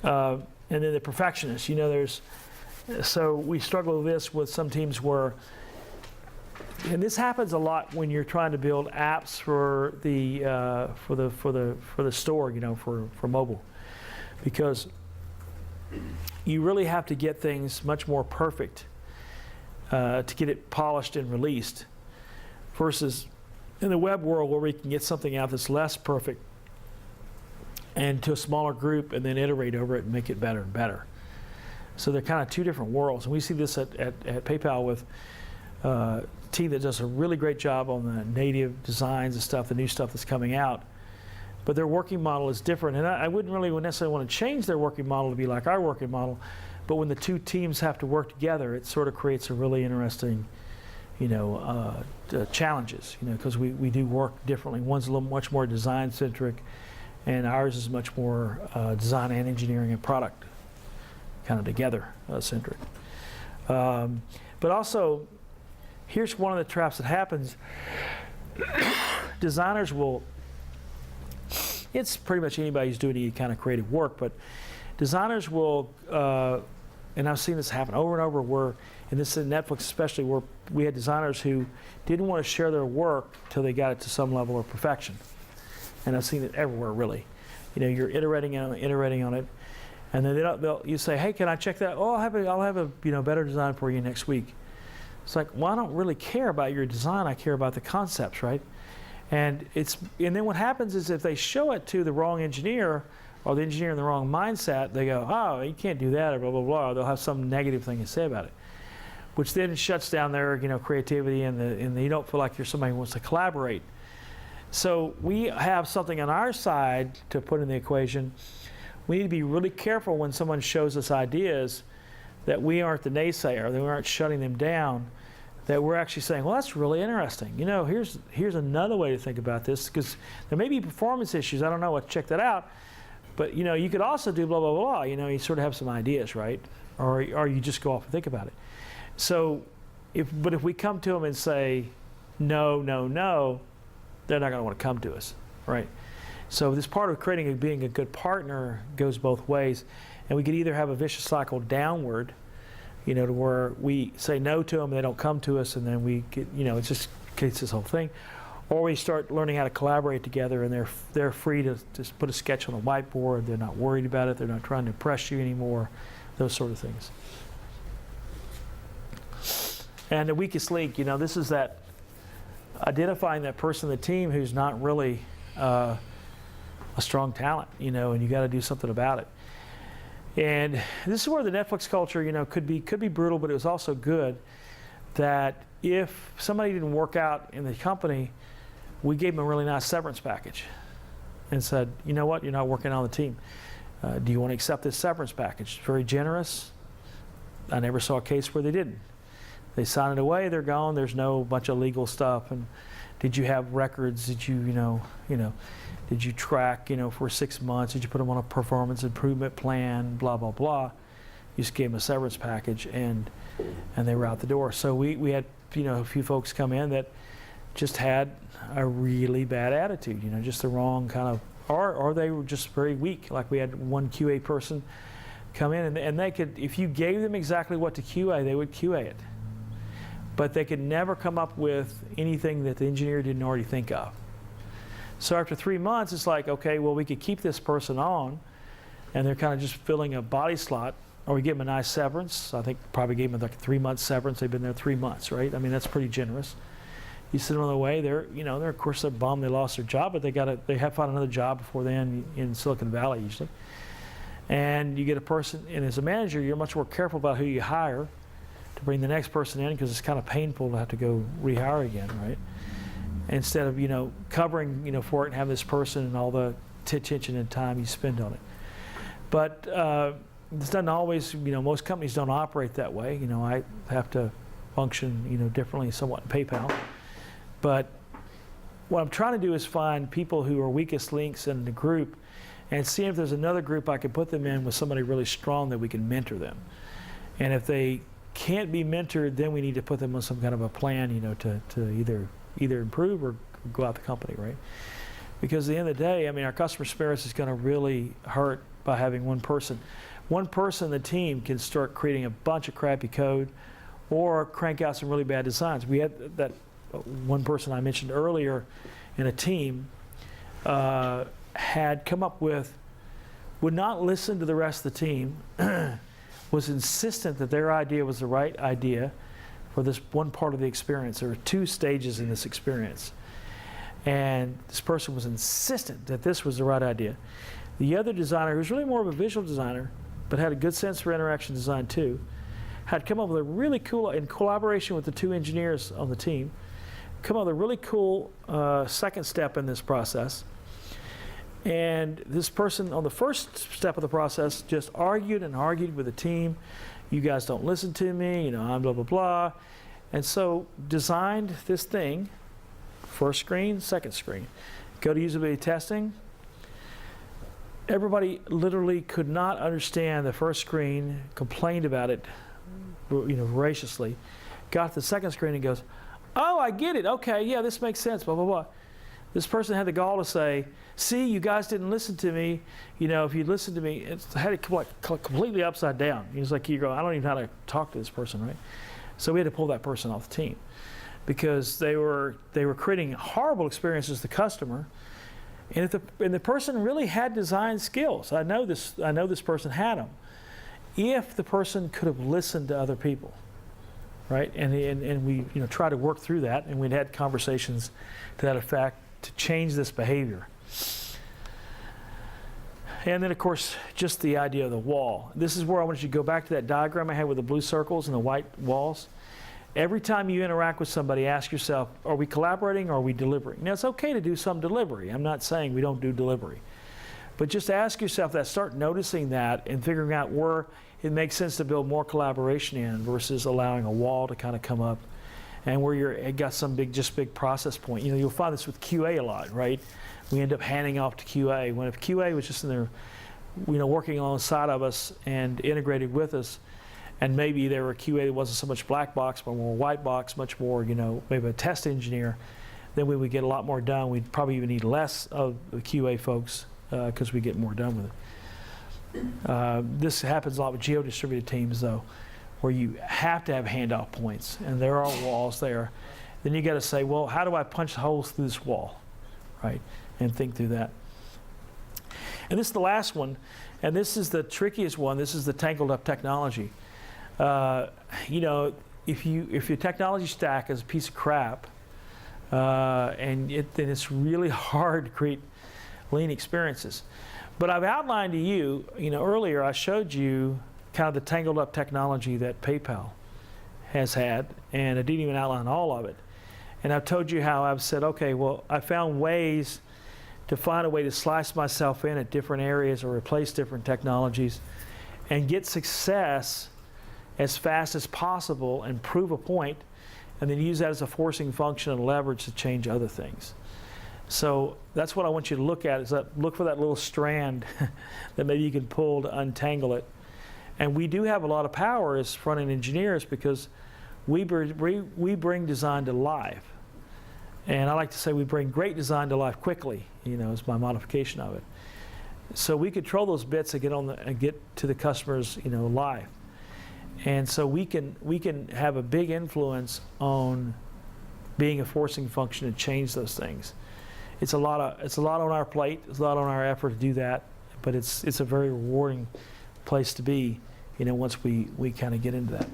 And then the perfectionists, so we struggle with this with some teams where, and this happens a lot when you're trying to build apps for the store, for mobile, because you really have to get things much more perfect to get it polished and released, versus in the web world where we can get something out that's less perfect and to a smaller group and then iterate over it and make it better and better. So they're kind of two different worlds. And we see this at PayPal with a team that does a really great job on the native designs and stuff, the new stuff that's coming out. But their working model is different. And I wouldn't really necessarily want to change their working model to be like our working model. But when the two teams have to work together, it sort of creates a really interesting, challenges, because we do work differently. One's a little much more design-centric, and ours is much more design and engineering and product kind of together centric. But also, here's one of the traps that happens. Designers will, it's pretty much anybody who's doing any kind of creative work, but designers will, and I've seen this happen over and over, where, and this is in Netflix especially, where we had designers who didn't want to share their work till they got it to some level of perfection. And I've seen it everywhere, really. You're iterating on it, and then you say, "Hey, can I check that? Oh, I'll have a better design for you next week." It's like, well, I don't really care about your design. I care about the concepts, right? And then what happens is if they show it to the wrong engineer, or the engineer in the wrong mindset, they go, "Oh, you can't do that," or blah blah blah. They'll have some negative thing to say about it, which then shuts down their creativity, and you don't feel like you're somebody who wants to collaborate. So we have something on our side to put in the equation. We need to be really careful when someone shows us ideas that we aren't the naysayer, that we aren't shutting them down, that we're actually saying, well, that's really interesting. Here's another way to think about this, because there may be performance issues. I don't know. Let's check that out. But you could also do blah, blah, blah. You sort of have some ideas, right? Or you just go off and think about it. So, if we come to them and say, no, no, no, they're not going to want to come to us, right? So this part of creating and being a good partner goes both ways, and we could either have a vicious cycle downward, to where we say no to them, they don't come to us, and then we get, it just creates this whole thing, or we start learning how to collaborate together, and they're free to just put a sketch on a whiteboard. They're not worried about it. They're not trying to impress you anymore. Those sort of things. And the weakest link, this is that identifying that person in the team who's not really a strong talent, and you got to do something about it. And this is where the Netflix culture, could be brutal, but it was also good that if somebody didn't work out in the company, we gave them a really nice severance package and said, you know what, you're not working on the team. Do you want to accept this severance package? Very generous. I never saw a case where they didn't. They sign it away, they're gone. There's no bunch of legal stuff. And did you have records? Did you, did you track, for 6 months? Did you put them on a performance improvement plan? Blah blah blah. You just gave them a severance package, and they were out the door. So we had a few folks come in that just had a really bad attitude. Just the wrong kind of, or they were just very weak. Like we had one QA person come in, and they could, if you gave them exactly what to QA, they would QA it. But they could never come up with anything that the engineer didn't already think of. So after 3 months, it's like, okay, well, we could keep this person on, and they're kind of just filling a body slot, or we give them a nice severance. I think probably gave them like a 3-month severance. They've been there 3 months, right? I mean, that's pretty generous. You send them on the way. They're of course they're bummed they lost their job, but they have found another job before they end in Silicon Valley usually. And you get a person, and as a manager, you're much more careful about who you hire to bring the next person in, because it's kind of painful to have to go rehire again, right? Instead of covering for it and have this person and all the attention and time you spend on it. But this doesn't always, most companies don't operate that way. I have to function differently somewhat in PayPal. But what I'm trying to do is find people who are weakest links in the group and see if there's another group I can put them in with somebody really strong that we can mentor them. And if they can't be mentored, then we need to put them on some kind of a plan, to either improve or go out the company, right? Because at the end of the day, I mean, our customer experience is going to really hurt by having one person. One person in the team can start creating a bunch of crappy code or crank out some really bad designs. We had that one person I mentioned earlier in a team had come up with, would not listen to the rest of the team, was insistent that their idea was the right idea for this one part of the experience. There were 2 stages in this experience. And this person was insistent that this was the right idea. The other designer, who was really more of a visual designer, but had a good sense for interaction design too, had come up with a really cool, in collaboration with the 2 engineers on the team, come up with a really cool second step in this process. And this person on the first step of the process just argued and argued with the team. You guys don't listen to me, you know, I'm blah, blah, blah. And so designed this thing, first screen, second screen. Go to usability testing. Everybody literally could not understand the first screen, complained about it, you know, voraciously. Got to the second screen and goes, oh, I get it. Okay, yeah, this makes sense, blah, blah, blah. This person had the gall to say, see, you guys didn't listen to me. You know, if you'd listened to me, it had it completely upside down. He was like, you go, I don't even know how to talk to this person, right? So we had to pull that person off the team because they were creating horrible experiences to the customer. And if the person really had design skills, I know this person had them. If the person could have listened to other people, right? And we, you know, try to work through that, and we'd had conversations to that effect to change this behavior. And then, of course, just the idea of the wall. This is where I want you to go back to that diagram I had with the blue circles and the white walls. Every time you interact with somebody, ask yourself, are we collaborating or are we delivering? Now, it's okay to do some delivery. I'm not saying we don't do delivery. But just ask yourself that, start noticing that and figuring out where it makes sense to build more collaboration in versus allowing a wall to kind of come up and where it got some big process point. You know, you'll find this with QA a lot, right? We end up handing off to QA. When if QA was just in there, you know, working alongside of us and integrated with us, and maybe there were QA that wasn't so much black box, but more white box, much more, you know, maybe a test engineer, then we would get a lot more done. We'd probably even need less of the QA folks because we get more done with it. This happens a lot with geo-distributed teams, though, where you have to have handoff points, and there are walls there. Then you got to say, well, how do I punch holes through this wall, right? And think through that. And this is the last one, and this is the trickiest one. This is the tangled up technology. You know, if your technology stack is a piece of crap, then it's really hard to create lean experiences. But I've outlined to you, you know, earlier I showed you kind of the tangled up technology that PayPal has had, and I didn't even outline all of it. And I've told you how I've said, okay, well, I found ways to find a way to slice myself in at different areas or replace different technologies and get success as fast as possible and prove a point, and then use that as a forcing function and leverage to change other things. So that's what I want you to look at, is that look for that little strand that maybe you can pull to untangle it. And we do have a lot of power as front-end engineers because we bring design to life. And I like to say we bring great design to life quickly, you know, is my modification of it. So we control those bits and get to the customer's, you know, life. And so we can have a big influence on being a forcing function and change those things. It's a lot on our plate. It's a lot on our effort to do that, but it's a very rewarding place to be, you know, once we kind of get into that.